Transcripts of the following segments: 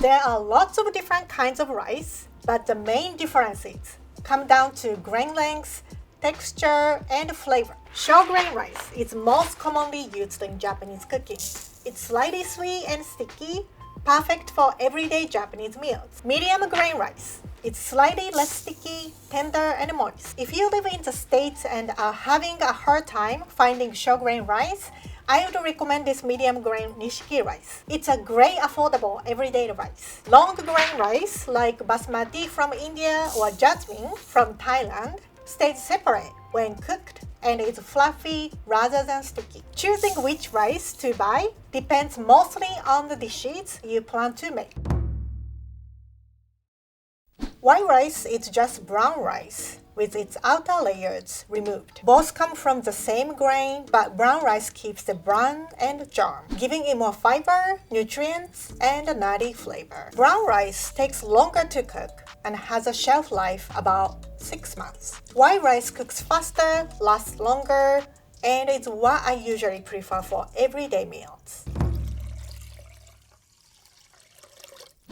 There are lots of different kinds of rice, but the main differences come down to grain length, texture, and flavor. Short grain rice is most commonly used in Japanese cooking. It's slightly sweet and sticky, perfect for everyday Japanese meals. Medium grain rice. It's slightly less sticky, tender, and moist. If you live in the States and are having a hard time finding short grain rice, I would recommend this medium grain nishiki rice. It's a great affordable everyday rice. Long grain rice like basmati from India or jasmine from Thailand stays separate when cooked and is fluffy rather than sticky. Choosing which rice to buy depends mostly on the dishes you plan to make. White rice is just brown rice with its outer layers removed. Both come from the same grain, but brown rice keeps the bran and germ, giving it more fiber, nutrients, and a nutty flavor. Brown rice takes longer to cook and has a shelf life about 6 months. White rice cooks faster, lasts longer, and is what I usually prefer for everyday meals.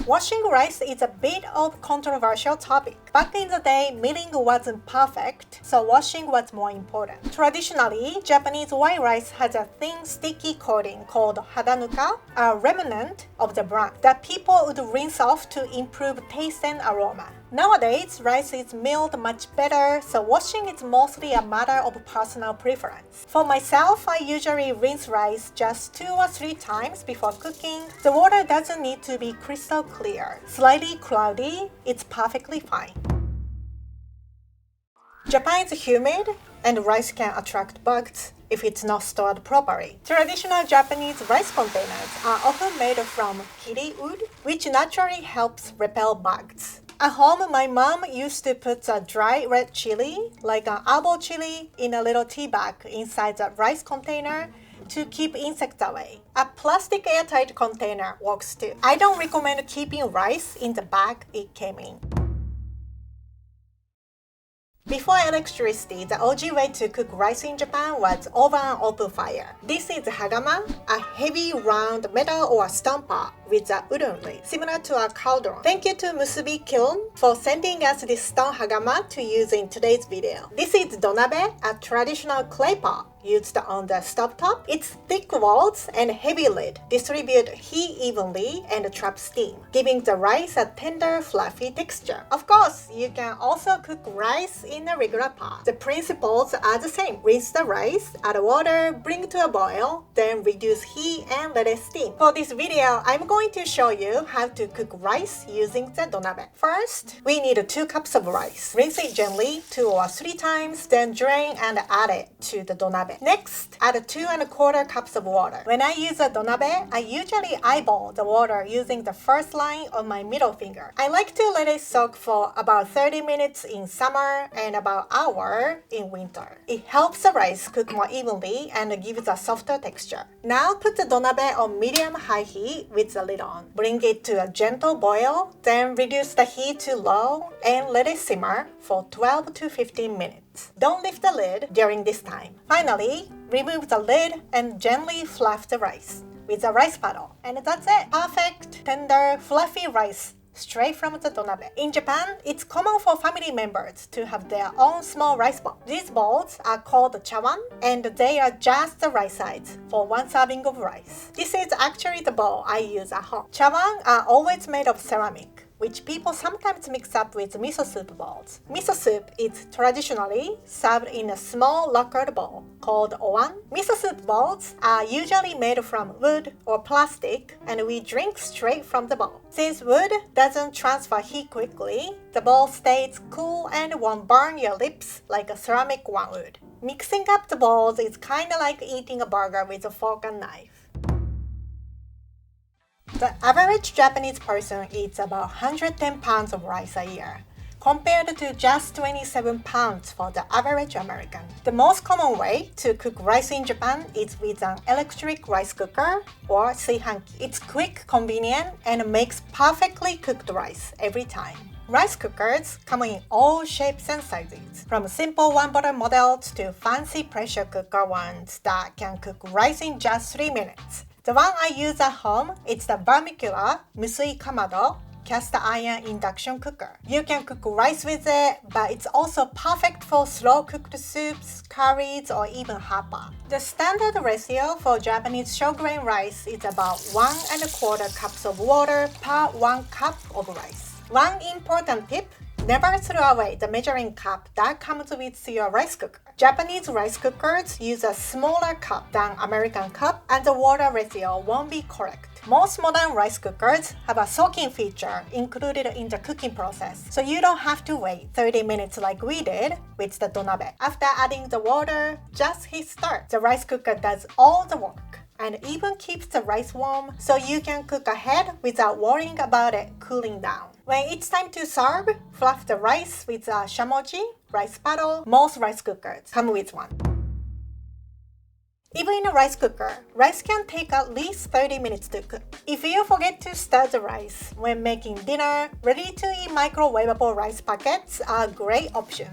Washing rice is a bit of a controversial topic. Back in the day, milling wasn't perfect, so washing was more important. Traditionally, Japanese white rice has a thin, sticky coating called hadanuka, a remnant of the bran that people would rinse off to improve taste and aroma. Nowadays, rice is milled much better, so washing is mostly a matter of personal preference. For myself, I usually rinse rice just 2 or 3 times before cooking. The water doesn't need to be crystal clear. Slightly cloudy, it's perfectly fine. Japan is humid, and rice can attract bugs if it's not stored properly. Traditional Japanese rice containers are often made from kiri wood, which naturally helps repel bugs. At home, my mom used to put a dry red chili, like an arbor chili, in a little tea bag inside the rice container to keep insects away. A plastic airtight container works too. I don't recommend keeping rice in the bag it came in. Before electricity, the OG way to cook rice in Japan was over an open fire. This is hagama, a heavy round metal or stone pot with a wooden lid, similar to a cauldron. Thank you to Musubi Kiln for sending us this stone hagama to use in today's video. This is Donabe, a traditional clay pot used on the stovetop. Its thick walls and heavy lid distribute heat evenly and trap steam, giving the rice a tender, fluffy texture. Of course, you can also cook rice in a regular pot. The principles are the same. Rinse the rice, add water, bring to a boil, then reduce heat and let it steam. For this video, I'm going to show you how to cook rice using the donabe. First, we need 2 cups of rice. Rinse it gently 2 or 3 times, then drain and add it to the donabe. Next, add 2 1/4 cups of water. When I use a donabe, I usually eyeball the water using the first line of my middle finger. I like to let it soak for about 30 minutes in summer and about an hour in winter. It helps the rice cook more evenly and gives a softer texture. Now put the donabe on medium-high heat with the lid on. Bring it to a gentle boil, then reduce the heat to low and let it simmer for 12 to 15 minutes. Don't lift the lid during this time. Finally, remove the lid and gently fluff the rice with a rice paddle. And that's it! Perfect, tender, fluffy rice straight from the donabe. In Japan, it's common for family members to have their own small rice bowl. These bowls are called chawan, and they are just the right size for 1 serving of rice. This is actually the bowl I use at home. Chawan are always made of ceramic, which people sometimes mix up with miso soup bowls. Miso soup is traditionally served in a small lacquered bowl called owan. Miso soup bowls are usually made from wood or plastic, and we drink straight from the bowl. Since wood doesn't transfer heat quickly, the bowl stays cool and won't burn your lips like a ceramic one would. Mixing up the bowls is kinda like eating a burger with a fork and knife. The average Japanese person eats about 110 pounds of rice a year, compared to just 27 pounds for the average American. The most common way to cook rice in Japan is with an electric rice cooker or seihanki. It's quick, convenient, and makes perfectly cooked rice every time. Rice cookers come in all shapes and sizes, from simple one-bottle models to fancy pressure cooker ones that can cook rice in just 3 minutes. The one I use at home is the vermicular Musui Kamado cast iron induction cooker. You can cook rice with it, but it's also perfect for slow cooked soups, curries, or even hapa. The standard ratio for Japanese short-grain rice is about 1 1/4 cups of water per 1 cup of rice. One important tip: never throw away the measuring cup that comes with your rice cooker. Japanese rice cookers use a smaller cup than American cup, and the water ratio won't be correct. Most modern rice cookers have a soaking feature included in the cooking process, so you don't have to wait 30 minutes like we did with the Donabe. After adding the water, just hit start. The rice cooker does all the work and even keeps the rice warm, so you can cook ahead without worrying about it cooling down. When it's time to serve, fluff the rice with a shamoji, rice paddle. Most rice cookers come with one. Even in a rice cooker, rice can take at least 30 minutes to cook. If you forget to stir the rice when making dinner, ready-to-eat microwavable rice packets are a great option.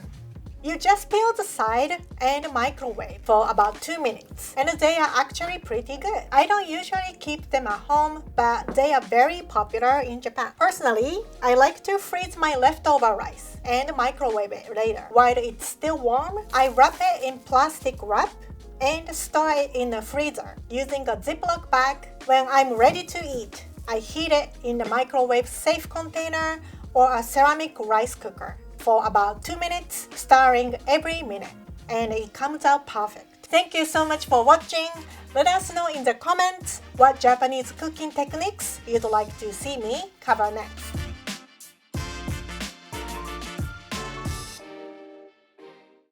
You just peel the side and microwave for about 2 minutes, and they are actually pretty good. I don't usually keep them at home, but they are very popular in Japan. Personally, I like to freeze my leftover rice and microwave it later. While it's still warm, I wrap it in plastic wrap and store it in the freezer using a Ziploc bag. When I'm ready to eat, I heat it in the microwave safe container or a ceramic rice cooker for about 2 minutes, stirring every minute, and it comes out perfect. Thank you so much for watching. Let us know in the comments what Japanese cooking techniques you'd like to see me cover next.